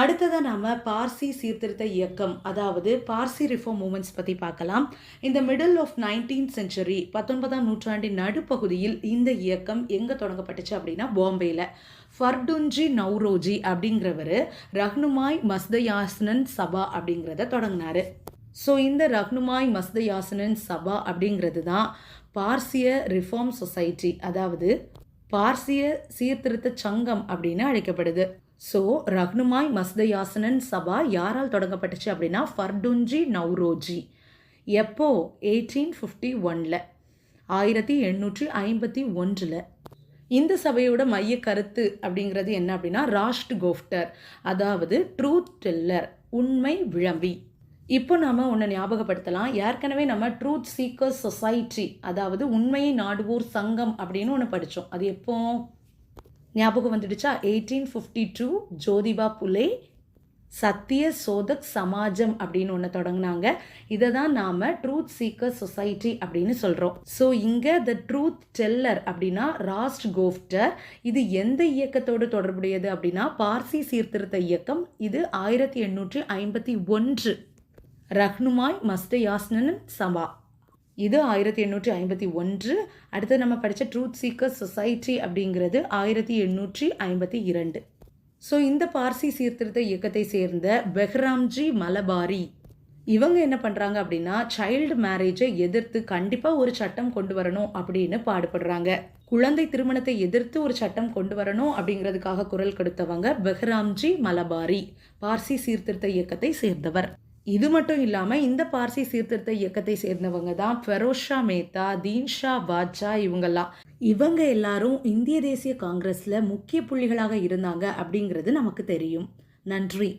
அடுத்ததாக நாம் பார்சி சீர்திருத்த இயக்கம், அதாவது பார்சி ரிஃபார்ம் மூமெண்ட்ஸ் பற்றி பார்க்கலாம். இந்த மிடில் ஆஃப் 19th சென்ச்சுரி, 19ஆம் நூற்றாண்டின் நடுப்பகுதியில் இந்த இயக்கம் எங்கே தொடங்கப்பட்டுச்சு அப்படின்னா பாம்பேயில். ஃபர்டுன்ஜி நவ்ரோஜி அப்படிங்கிறவர் ரஹ்னுமாய் மஸ்தயாசனன் சபா அப்படிங்கிறத தொடங்கினார். ஸோ இந்த ரஹ்னுமாய் மஸ்தயாசனன் சபா அப்படிங்கிறது தான் பார்சிய ரிஃபார்ம் சொசைட்டி, அதாவது பார்சிய சீர்திருத்த சங்கம் அப்படின்னு அழைக்கப்படுது. ஸோ ரஹ்னுமாய் மஸ்தயாசனன் சபா யாரால் தொடங்கப்பட்டுச்சு அப்படின்னா ஃபர்டுன்ஜி நவ்ரோஜி. எப்போ? 1851, 1851. இந்த சபையோட மைய கருத்து அப்படிங்கிறது என்ன அப்படின்னா ராஷ்ட் கோஃப்டர், அதாவது ட்ரூத் டெல்லர், உண்மை விளம்பி. இப்போ நாம் ஒன்று ஞாபகப்படுத்தலாம். ஏற்கனவே நம்ம ட்ரூத் சீக்கர்ஸ் சொசைட்டி, அதாவது உண்மையை நாடுவோர் சங்கம் அப்படின்னு ஒன்று படித்தோம். அது எப்போ ஞாபகம் வந்துடுச்சா? 1852 ஜோதிபா புலே சத்திய சோதக் சமாஜம் அப்படின்னு ஒன்று தொடங்கினாங்க. இதை தான் நாம் ட்ரூத் சீக்கர் சொசைட்டி அப்படின்னு சொல்கிறோம். ஸோ இங்கே த ட்ரூத் டெல்லர் அப்படின்னா ராஸ்ட் கோஃப்டர். இது எந்த இயக்கத்தோடு தொடர்புடையது அப்படின்னா பார்சி சீர்திருத்த இயக்கம். இது 1851 ரஹ்னுமாய் மஸ்தயாசனன் சபா, இது 1851. அடுத்து நம்ம படித்த ட்ரூத் சீக்கர் சொசைட்டி அப்படிங்கிறது 1852. ஸோ இந்த பார்சி சீர்திருத்த இயக்கத்தை சேர்ந்த பெஹ்ராம்ஜி மலபாரி இவங்க என்ன பண்ணுறாங்க அப்படின்னா சைல்டு மேரேஜை எதிர்த்து கண்டிப்பாக ஒரு சட்டம் கொண்டு வரணும் அப்படின்னு பாடுபடுறாங்க. குழந்தை திருமணத்தை எதிர்த்து ஒரு சட்டம் கொண்டு வரணும் அப்படிங்கிறதுக்காக குரல் கொடுத்தவங்க பெஹ்ராம்ஜி மலபாரி, பார்சி சீர்திருத்த இயக்கத்தை சேர்ந்தவர். இது மட்டும் இல்லாமல் இந்த பார்சி சீர்திருத்த இயக்கத்தை சேர்ந்தவங்க தான் ஃபெரோஸ் ஷா மேத்தா, தீன்ஷா பாட்ஷா இவங்கெல்லாம். இவங்க எல்லாரும் இந்திய தேசிய காங்கிரஸில் முக்கிய புள்ளிகளாக இருந்தாங்க அப்படிங்கிறது நமக்கு தெரியும். நன்றி.